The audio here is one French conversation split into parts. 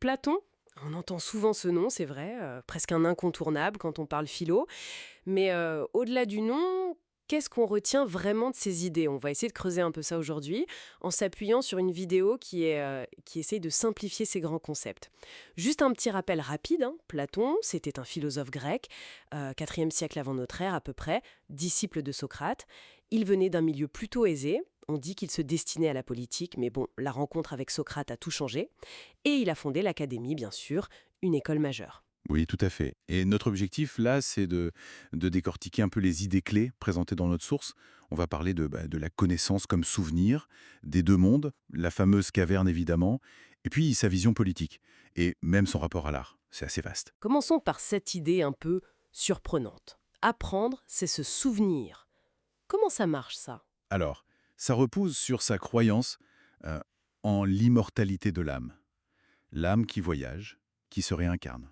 Platon, on entend souvent ce nom, c'est vrai, presque un incontournable quand on parle philo. Mais au-delà du nom, qu'est-ce qu'on retient vraiment de ces idées? On va essayer de creuser un peu ça aujourd'hui en s'appuyant sur une vidéo qui essaye de simplifier ces grands concepts. Juste un petit rappel rapide, hein. Platon, c'était un philosophe grec, 4e siècle avant notre ère à peu près, disciple de Socrate. Il venait d'un milieu plutôt aisé. On dit qu'il se destinait à la politique, mais bon, la rencontre avec Socrate a tout changé. Et il a fondé l'Académie, bien sûr, une école majeure. Oui, tout à fait. Et notre objectif, là, c'est de décortiquer un peu les idées clés présentées dans notre source. On va parler de la connaissance comme souvenir, des deux mondes, la fameuse caverne évidemment, et puis sa vision politique, et même son rapport à l'art. C'est assez vaste. Commençons par cette idée un peu surprenante. Apprendre, c'est se souvenir. Comment ça marche ça? Alors, ça repose sur sa croyance euh, en l'immortalité de l'âme. L'âme qui voyage, qui se réincarne.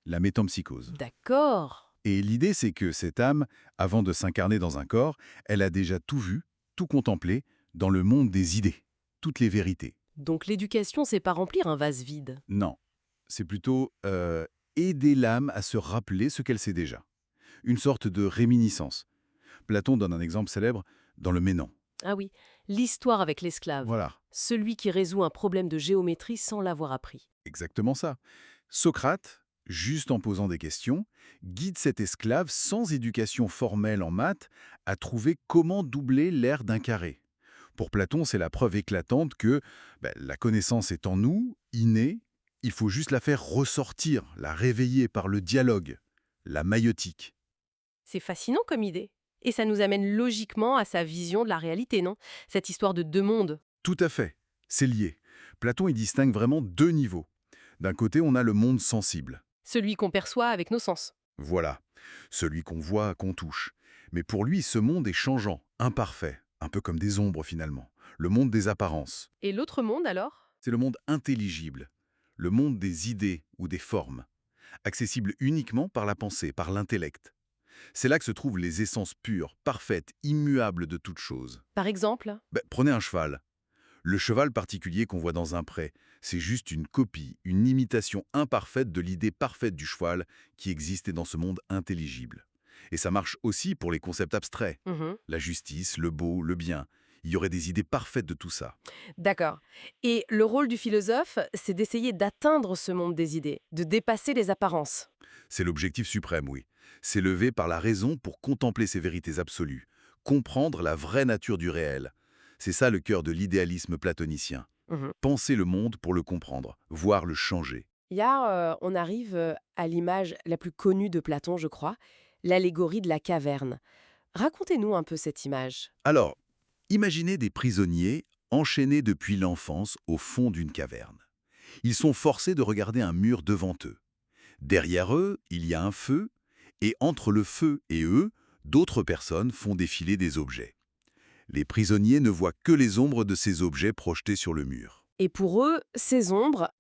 La métempsychose. D'accord. Et l'idée, c'est que cette âme, avant de s'incarner dans un corps, elle a déjà tout vu, tout contemplé, dans le monde des idées, toutes les vérités. Donc l'éducation, c'est pas remplir un vase vide. Non, c'est plutôt aider l'âme à se rappeler ce qu'elle sait déjà. Une sorte de réminiscence. Platon donne un exemple célèbre dans le Ménon. Ah oui, l'histoire avec l'esclave. Voilà, Celui qui résout un problème de géométrie sans l'avoir appris. exactement ça. Socrate, juste en posant des questions, guide cet esclave sans éducation formelle en maths à trouver comment doubler l'aire d'un carré. Pour Platon, c'est la preuve éclatante que la connaissance est en nous, innée, il faut juste la faire ressortir, la réveiller par le dialogue, la maïeutique. C'est fascinant comme idée. Et ça nous amène logiquement à sa vision de la réalité, non? Cette histoire de deux mondes. Tout à fait, c'est lié. Platon y distingue vraiment deux niveaux. D'un côté, on a le monde sensible. Celui qu'on perçoit avec nos sens. Voilà, celui qu'on voit, qu'on touche. Mais pour lui, ce monde est changeant, imparfait, un peu comme des ombres finalement. Le monde des apparences. Et l'autre monde alors? C'est le monde intelligible, le monde des idées ou des formes, accessible uniquement par la pensée, par l'intellect. C'est là que se trouvent les essences pures, parfaites, immuables de toute chose. Par exemple? Prenez un cheval. Le cheval particulier qu'on voit dans un pré, c'est juste une copie, une imitation imparfaite de l'idée parfaite du cheval qui existait dans ce monde intelligible. Et ça marche aussi pour les concepts abstraits. Mhm. La justice, le beau, le bien. Il y aurait des idées parfaites de tout ça. D'accord. Et le rôle du philosophe, c'est d'essayer d'atteindre ce monde des idées, de dépasser les apparences. C'est l'objectif suprême, oui. S'élever par la raison pour contempler ces vérités absolues, comprendre la vraie nature du réel. C'est ça le cœur de l'idéalisme platonicien. Mhm. Penser le monde pour le comprendre, voire le changer. On arrive à l'image la plus connue de Platon, je crois, l'allégorie de la caverne. Racontez-nous un peu cette image. Alors, imaginez des prisonniers enchaînés depuis l'enfance au fond d'une caverne. Ils sont forcés de regarder un mur devant eux. Derrière eux, il y a un feu, et entre le feu et eux, d'autres personnes font défiler des objets. Les prisonniers ne voient que les ombres de ces objets projetés sur le mur. Et pour eux, ces ombres,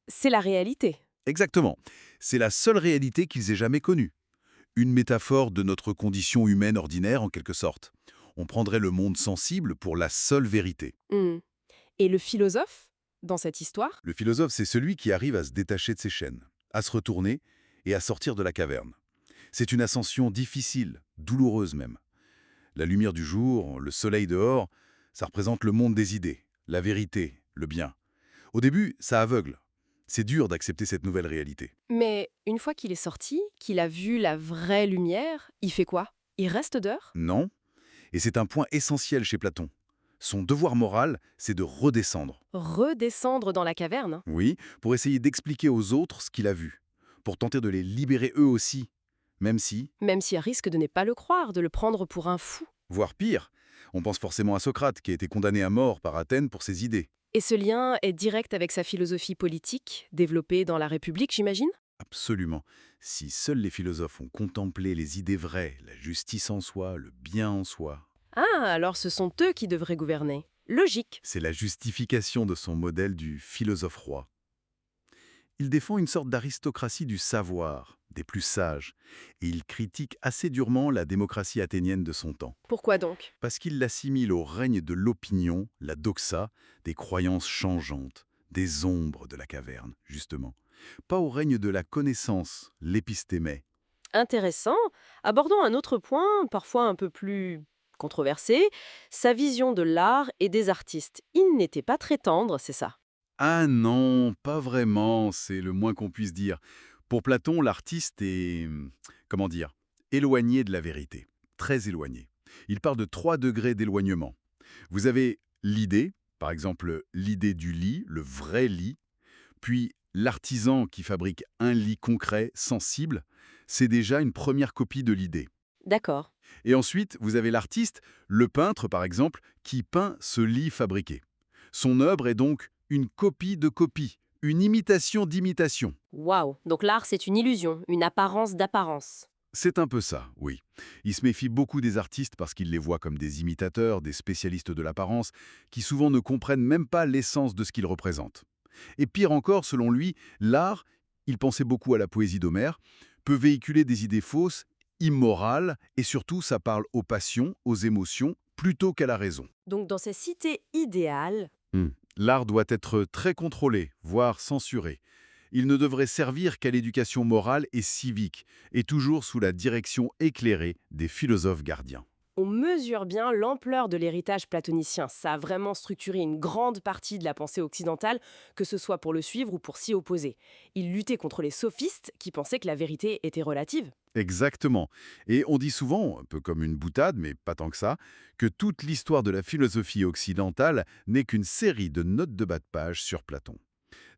c'est la réalité. Exactement. C'est la seule réalité qu'ils aient jamais connue. Une métaphore de notre condition humaine ordinaire, en quelque sorte. On prendrait le monde sensible pour la seule vérité. Hmm. Et le philosophe, dans cette histoire? Le philosophe, c'est celui qui arrive à se détacher de ses chaînes, à se retourner et à sortir de la caverne. C'est une ascension difficile, douloureuse même. La lumière du jour, le soleil dehors, ça représente le monde des idées, la vérité, le bien. Au début, ça aveugle. C'est dur d'accepter cette nouvelle réalité. Mais une fois qu'il est sorti, qu'il a vu la vraie lumière, il fait quoi? Il reste dehors? Non, et c'est un point essentiel chez Platon. Son devoir moral, c'est de redescendre. Redescendre dans la caverne? Oui, pour essayer d'expliquer aux autres ce qu'il a vu, pour tenter de les libérer eux aussi, même si, Même s'il risque de ne pas le croire, de le prendre pour un fou. voire pire, on pense forcément à Socrate qui a été condamné à mort par Athènes pour ses idées. Et ce lien est direct avec sa philosophie politique, développée dans la République, j'imagine? Absolument. Si seuls les philosophes ont contemplé les idées vraies, la justice en soi, le bien en soi, Ah, alors ce sont eux qui devraient gouverner. Logique. c'est la justification de son modèle du philosophe roi. Il défend une sorte d'aristocratie du savoir, des plus sages, et il critique assez durement la démocratie athénienne de son temps, Pourquoi donc? parce qu'il l'assimile au règne de l'opinion, la doxa, des croyances changeantes, des ombres de la caverne, justement. Pas au règne de la connaissance, l'épistémé. Intéressant. Abordons un autre point, parfois un peu plus controversé, sa vision de l'art et des artistes. Il n'était pas très tendre, c'est ça? Ah non, pas vraiment, c'est le moins qu'on puisse dire. Pour Platon, l'artiste est, comment dire, éloigné de la vérité, très éloigné. Il parle de 3 degrés d'éloignement. Vous avez l'idée, par exemple l'idée du lit, le vrai lit, puis l'artisan qui fabrique un lit concret, sensible, c'est déjà une première copie de l'idée. D'accord. Et ensuite, vous avez l'artiste, le peintre par exemple, qui peint ce lit fabriqué. Son œuvre est donc une copie de copie, une imitation d'imitation. Waouh. Donc l'art, c'est une illusion, une apparence d'apparence. C'est un peu ça, oui. Il se méfie beaucoup des artistes parce qu'il les voit comme des imitateurs, des spécialistes de l'apparence, qui souvent ne comprennent même pas l'essence de ce qu'ils représentent. Et pire encore, selon lui, l'art, il pensait beaucoup à la poésie d'Homère, peut véhiculer des idées fausses, immorales, et surtout ça parle aux passions, aux émotions, plutôt qu'à la raison. Donc dans ces cités idéales, L'art doit être très contrôlé, voire censuré. Il ne devrait servir qu'à l'éducation morale et civique, et toujours sous la direction éclairée des philosophes gardiens. on mesure bien l'ampleur de l'héritage platonicien. Ça a vraiment structuré une grande partie de la pensée occidentale, que ce soit pour le suivre ou pour s'y opposer. Il luttait contre les sophistes qui pensaient que la vérité était relative. Exactement. Et on dit souvent, un peu comme une boutade, mais pas tant que ça, que toute l'histoire de la philosophie occidentale n'est qu'une série de notes de bas de page sur Platon.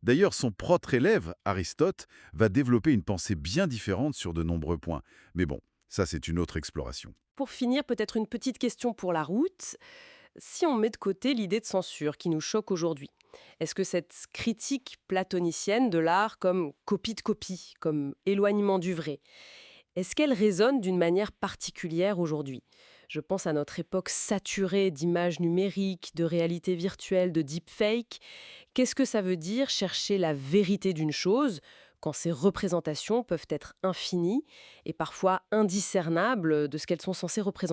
D'ailleurs, son propre élève, Aristote, va développer une pensée bien différente sur de nombreux points. Mais bon, ça c'est une autre exploration. Pour finir, peut-être une petite question pour la route. Si on met de côté l'idée de censure qui nous choque aujourd'hui, est-ce que cette critique platonicienne de l'art comme copie de copie, comme éloignement du vrai, est-ce qu'elle résonne d'une manière particulière aujourd'hui? Je pense à notre époque saturée d'images numériques, de réalité virtuelle, de deepfake. Qu'est-ce que ça veut dire chercher la vérité d'une chose quand ces représentations peuvent être infinies et parfois indiscernables de ce qu'elles sont censées représenter?